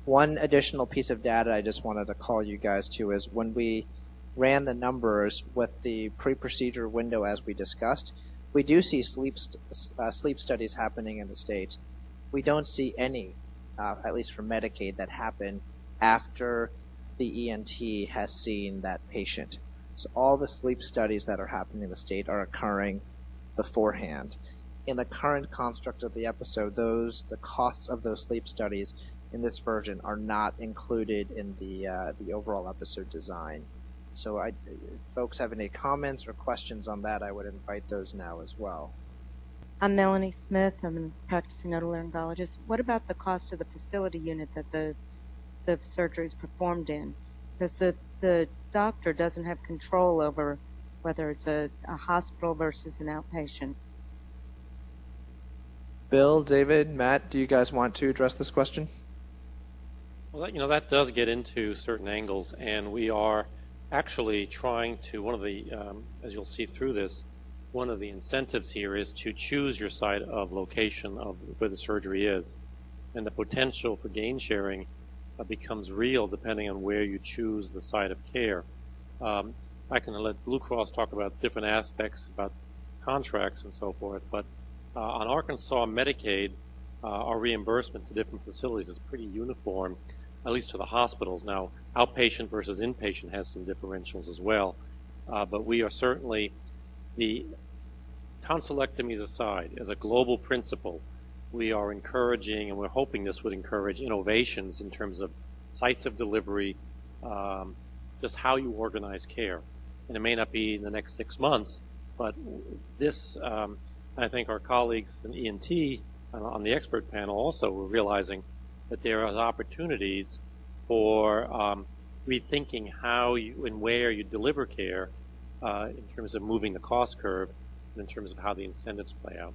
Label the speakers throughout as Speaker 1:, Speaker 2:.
Speaker 1: One additional piece of data I just wanted to call you guys to is when we ran the numbers with the pre-procedure window as we discussed, we do see sleep studies happening in the state. We don't see any, at least for Medicaid, that happen after the ENT has seen that patient. So all the sleep studies that are happening in the state are occurring beforehand. In the current construct of the episode, the costs of those sleep studies in this version are not included in the overall episode design. So if folks have any comments or questions on that, I would invite those now as well.
Speaker 2: I'm Melanie Smith. I'm a practicing otolaryngologist. What about the cost of the facility unit that the surgery is performed in? Because the doctor doesn't have control over whether it's a hospital versus an outpatient.
Speaker 1: Bill, David, Matt, do you guys want to address this question?
Speaker 3: Well, that does get into certain angles, and we are actually trying to, one of the, as you'll see through this, one of the incentives here is to choose your site of location of where the surgery is. And the potential for gain sharing becomes real depending on where you choose the site of care. I can let Blue Cross talk about different aspects about contracts and so forth, but on Arkansas Medicaid, our reimbursement to different facilities is pretty uniform, at least to the hospitals. Now, outpatient versus inpatient has some differentials as well, but we are certainly, the tonsillectomies aside, as a global principle, we are encouraging, and we're hoping this would encourage innovations in terms of sites of delivery, just how you organize care. And it may not be in the next 6 months, but this, I think our colleagues in ENT on the expert panel also were realizing that there are opportunities for rethinking how you and where you deliver care in terms of moving the cost curve and in terms of how the incentives play out.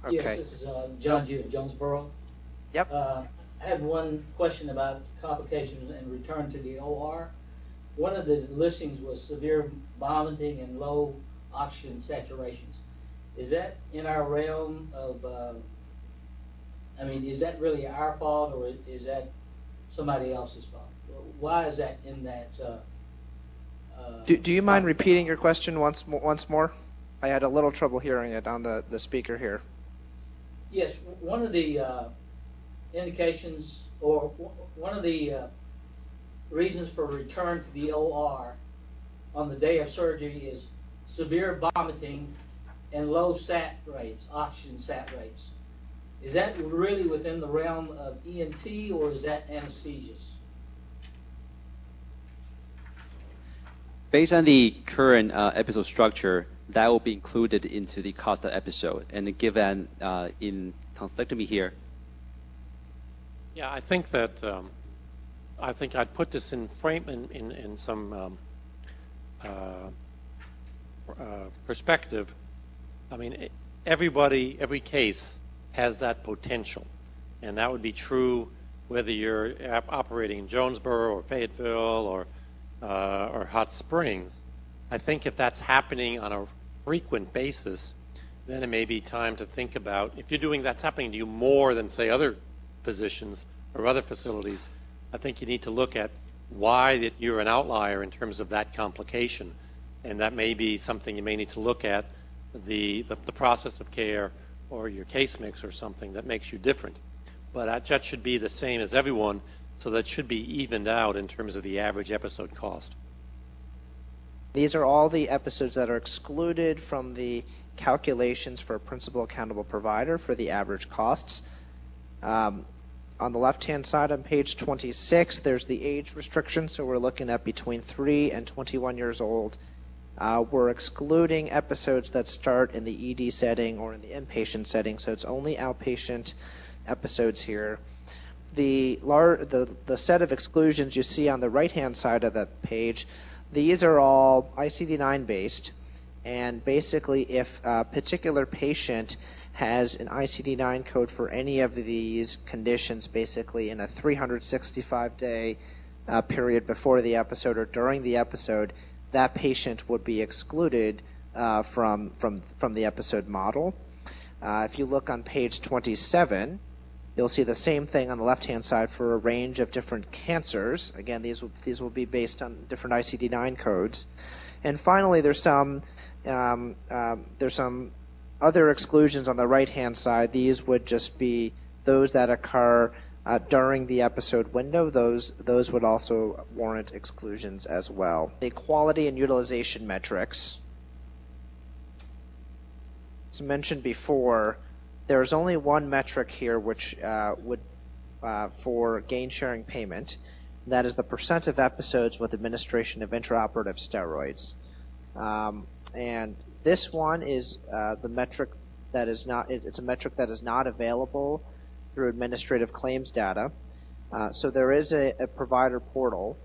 Speaker 1: Okay.
Speaker 4: Yes, this is John G. at Jonesboro.
Speaker 1: Yep.
Speaker 4: I had one question about complications and return to the OR. One of the listings was severe vomiting and low oxygen saturations. Is that in our realm of, is that really our fault, or is that somebody else's fault? Why is that in that?
Speaker 1: Do you mind repeating your question once more? I had a little trouble hearing it on the speaker here.
Speaker 4: Yes, one of the indications, or one of the reasons for return to the OR on the day of surgery is severe vomiting and low sat rates, oxygen sat rates. Is that really within the realm of ENT, or is that anesthesias?
Speaker 5: Based on the current episode structure, that will be included into the cost of episode. And given in tonsillectomy here.
Speaker 3: Yeah, I think that I think I'd put this in frame in some perspective. I mean, every case has that potential, and that would be true whether you're operating in Jonesboro or Fayetteville or Hot Springs. I think if that's happening on a frequent basis, then it may be time to think about, if you're doing that's happening to you more than, say, other physicians or other facilities, I think you need to look at why that you're an outlier in terms of that complication, and that may be something you may need to look at, the process of care or your case mix or something that makes you different. But that should be the same as everyone, so that should be evened out in terms of the average episode cost.
Speaker 1: These are all the episodes that are excluded from the calculations for a principal accountable provider for the average costs. On the left-hand side on page 26, there's the age restriction, so we're looking at between 3 and 21 years old. We're excluding episodes that start in the ED setting or in the inpatient setting, so it's only outpatient episodes here. The set of exclusions you see on the right-hand side of the page, these are all ICD-9 based, and basically if a particular patient has an ICD-9 code for any of these conditions, basically in a 365-day period before the episode or during the episode, that patient would be excluded from the episode model. If you look on page 27, You'll see the same thing on the left-hand side for a range of different cancers. Again, these will be based on different ICD-9 codes. And finally, there's some other exclusions on the right-hand side. These would just be those that occur during the episode window. Those would also warrant exclusions as well. The quality and utilization metrics. As mentioned before, there's only one metric here which would for gain sharing payment. That is the percent of episodes with administration of intraoperative steroids. And this one is the metric that is not. It's a metric that is not available through administrative claims data. So there is a provider portal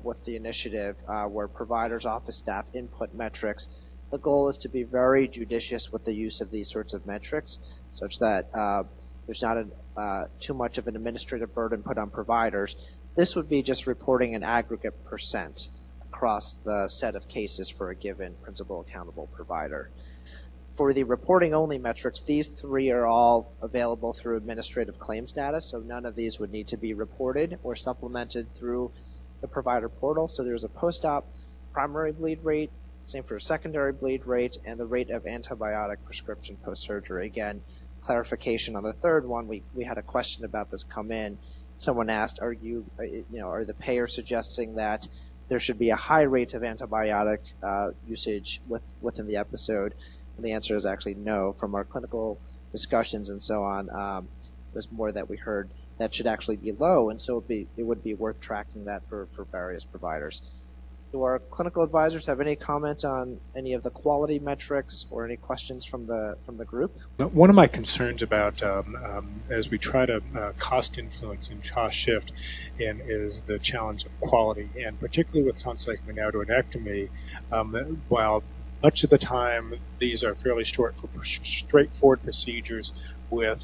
Speaker 1: with the initiative where providers, office staff input metrics. The goal is to be very judicious with the use of these sorts of metrics, such that there's not too much of an administrative burden put on providers. This would be just reporting an aggregate percent across the set of cases for a given principal accountable provider. For the reporting only metrics, these three are all available through administrative claims data, so none of these would need to be reported or supplemented through the provider portal. So there's a post-op primary bleed rate, same for a secondary bleed rate, and the rate of antibiotic prescription post-surgery. Again, clarification on the third one, we had a question about this come in. Someone asked, are the payers suggesting that there should be a high rate of antibiotic usage within the episode? And the answer is actually no. From our clinical discussions and so on, it was more that we heard that should actually be low, and so it would be worth tracking that for various providers. Do our clinical advisors have any comment on any of the quality metrics or any questions from the group?
Speaker 6: One of my concerns about as we try to cost influence and cost shift is the challenge of quality, and particularly with tonsillectomy and aortoidectomy, while much of the time these are fairly straightforward procedures with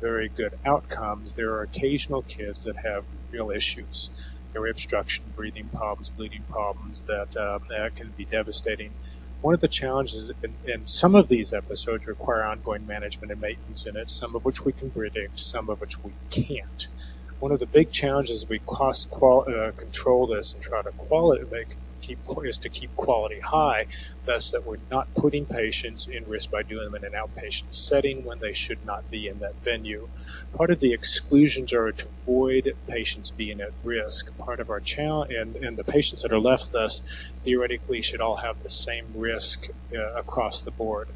Speaker 6: very good outcomes, there are occasional kids that have real issues. Airway obstruction, breathing problems, bleeding problems that can be devastating. One of the challenges in some of these episodes require ongoing management and maintenance in it, some of which we can predict, some of which we can't. One of the big challenges we control this and try to is to keep quality high, thus that we're not putting patients in risk by doing them in an outpatient setting when they should not be in that venue. Part of the exclusions are to avoid patients being at risk. Part of our challenge, and the patients that are left thus theoretically should all have the same risk across the board.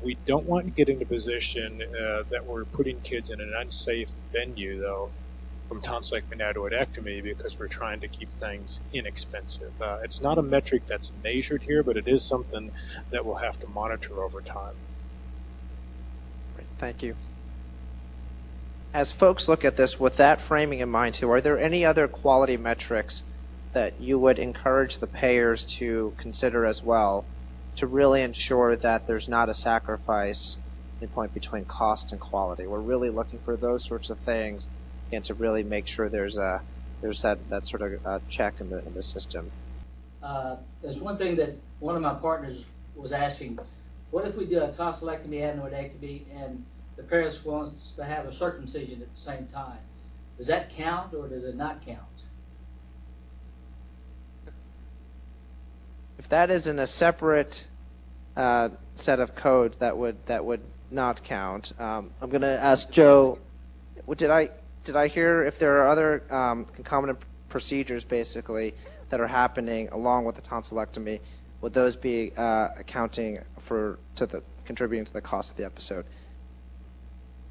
Speaker 6: We don't want to get into a position that we're putting kids in an unsafe venue, though, from tonsillectomy and aortoidectomy, because we're trying to keep things inexpensive. It's not a metric that's measured here, but it is something that we'll have to monitor over time.
Speaker 1: Great, thank you. As folks look at this with that framing in mind too, are there any other quality metrics that you would encourage the payers to consider as well to really ensure that there's not a sacrifice in point between cost and quality? We're really looking for those sorts of things, and to really make sure there's that sort of check in the system.
Speaker 4: There's one thing that one of my partners was asking: what if we do a tonsillectomy, adenoidectomy, and the parents wants to have a circumcision at the same time? Does that count, or does it not count?
Speaker 1: If that is in a separate set of codes, that would not count. I'm going to ask Joe. Did I hear if there are other concomitant procedures, basically, that are happening along with the tonsillectomy? Would those be contributing to the cost of the episode?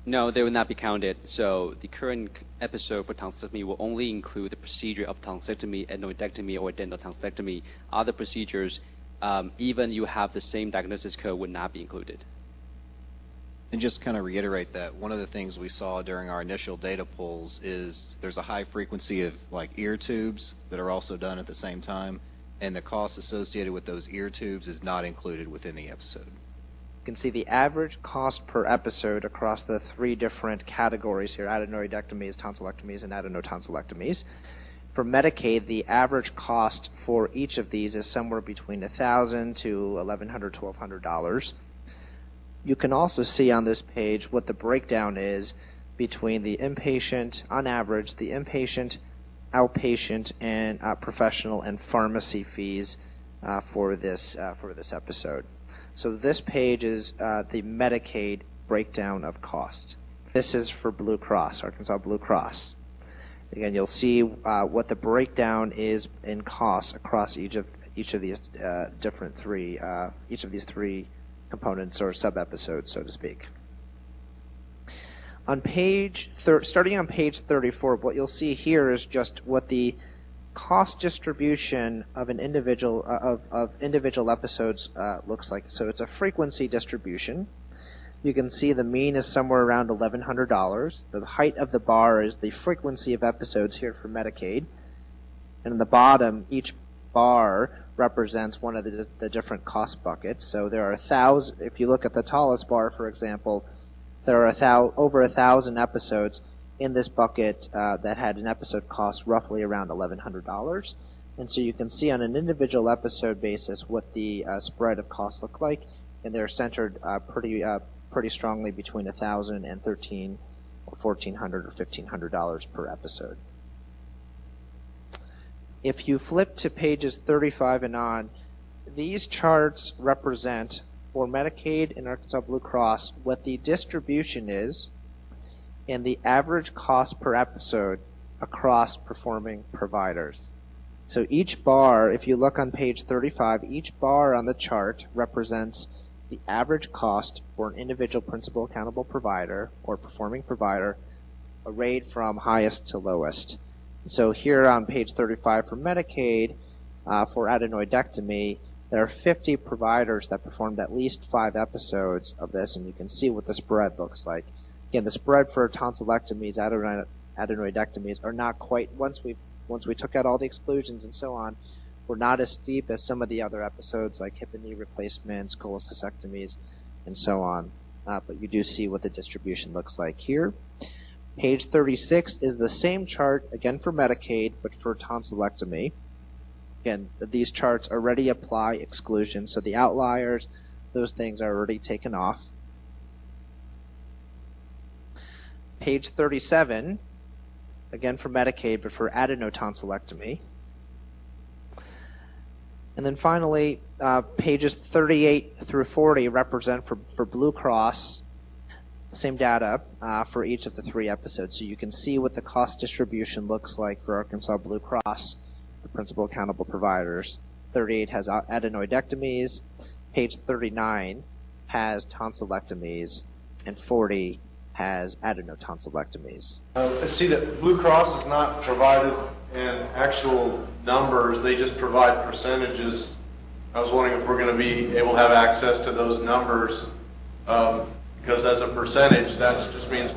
Speaker 5: No, they will not be counted. So the current episode for tonsillectomy will only include the procedure of tonsillectomy, adenoidectomy, or dental tonsillectomy. Other procedures, even you have the same diagnosis code, would not be included.
Speaker 7: And just kind of reiterate that one of the things we saw during our initial data pulls is there's a high frequency of like ear tubes that are also done at the same time, and the cost associated with those ear tubes is not included within the episode.
Speaker 1: You can see the average cost per episode across the three different categories here: adenoidectomies, tonsillectomies, and adenotonsillectomies. For Medicaid, the average cost for each of these is somewhere between $1,000 to $1,100, $1,200. You can also see on this page what the breakdown is between the inpatient, on average, the inpatient, outpatient, and professional and pharmacy fees for this episode. So this page is the Medicaid breakdown of cost. This is for Blue Cross, Arkansas Blue Cross. Again, you'll see what the breakdown is in costs across each of these three components or sub-episodes, so to speak. Starting on page 34, what you'll see here is just what the cost distribution of an individual episodes looks like. So it's a frequency distribution. You can see the mean is somewhere around $1,100. The height of the bar is the frequency of episodes here for Medicaid. And in the bottom, each bar represents one of the different cost buckets. So there are 1,000, if you look at the tallest bar, for example, there are over 1,000 episodes in this bucket that had an episode cost roughly around $1,100. And so you can see on an individual episode basis what the spread of costs look like, and they're centered pretty strongly between $1,000 and $1,300 or $1,400 or $1,500 per episode. If you flip to pages 35 and on, these charts represent for Medicaid and Arkansas Blue Cross what the distribution is and the average cost per episode across performing providers. So each bar, if you look on page 35, each bar on the chart represents the average cost for an individual principal accountable provider or performing provider, arrayed from highest to lowest. So here on page 35 for Medicaid, for adenoidectomy, there are 50 providers that performed at least 5 episodes of this, and you can see what the spread looks like. Again, the spread for tonsillectomies, adenoidectomies are not quite, once we took out all the exclusions and so on, were not as steep as some of the other episodes like hip and knee replacements, cholecystectomies, and so on. But you do see what the distribution looks like here. Page 36 is the same chart, again for Medicaid, but for tonsillectomy. Again, these charts already apply exclusions, so the outliers, those things are already taken off. Page 37, again for Medicaid, but for adenotonsillectomy. And then finally, pages 38 through 40 represent for Blue Cross the same data for each of the 3 episodes. So you can see what the cost distribution looks like for Arkansas Blue Cross, the principal accountable providers. 38 has adenoidectomies, page 39 has tonsillectomies, and 40 has adenotonsillectomies.
Speaker 8: I see that Blue Cross is not provided in actual numbers, they just provide percentages. I was wondering if we're going to be able to have access to those numbers, because as a percentage, that just means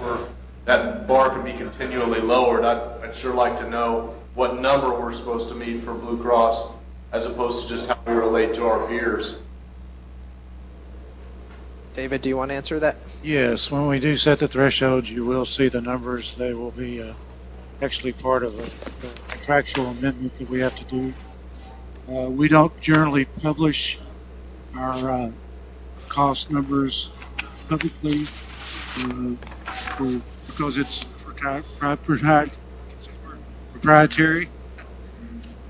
Speaker 8: that bar can be continually lowered. I'd sure like to know what number we're supposed to meet for Blue Cross, as opposed to just how we relate to our peers.
Speaker 1: David, do you want to answer that?
Speaker 9: Yes, when we do set the thresholds, you will see the numbers. They will be actually part of a contractual amendment that we have to do. We don't generally publish our cost numbers publicly because it's proprietary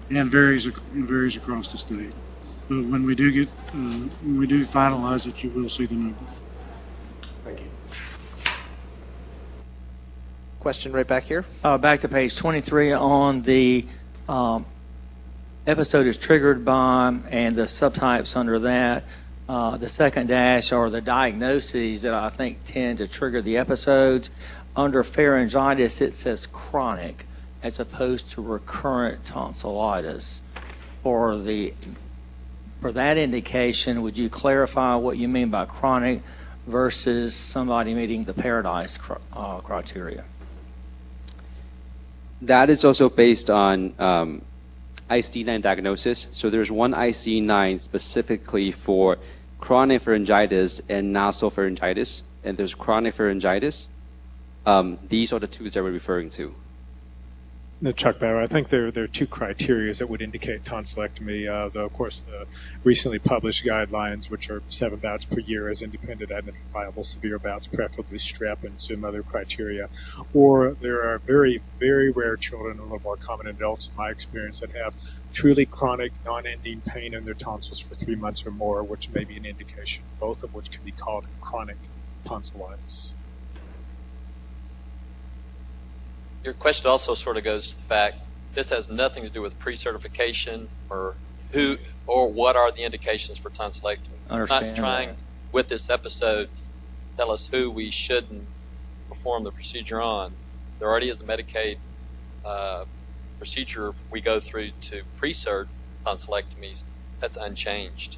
Speaker 9: and varies across the state. But when we do finalize it, you will see the number.
Speaker 8: Thank you.
Speaker 1: Question right back here.
Speaker 10: Back to page 23 on the episode is triggered by and the subtypes under that. The second dash are the diagnoses that I think tend to trigger the episodes. Under pharyngitis, it says chronic as opposed to recurrent tonsillitis. For that indication, would you clarify what you mean by chronic versus somebody meeting the Paradise criteria?
Speaker 5: That is also based on ICD-9 diagnosis. So there's one ICD-9 specifically for chronic pharyngitis and nasopharyngitis, and there's chronic pharyngitis. These are the two that we're referring to.
Speaker 6: Chuck Bauer, I think there are two criteria that would indicate tonsillectomy. Though, of course, the recently published guidelines, which are 7 bouts per year as independent identifiable severe bouts, preferably strep, and some other criteria. Or there are very, very rare children, a little more common in adults in my experience, that have truly chronic, non-ending pain in their tonsils for 3 months or more, which may be an indication, both of which can be called chronic tonsillitis.
Speaker 11: Your question also sort of goes to the fact this has nothing to do with pre-certification or who or what are the indications for tonsillectomy.
Speaker 10: Understand
Speaker 11: Not trying
Speaker 10: that.
Speaker 11: with this episode tell us who we shouldn't perform the procedure on. There already is a Medicaid procedure we go through to pre-cert tonsillectomies that's unchanged.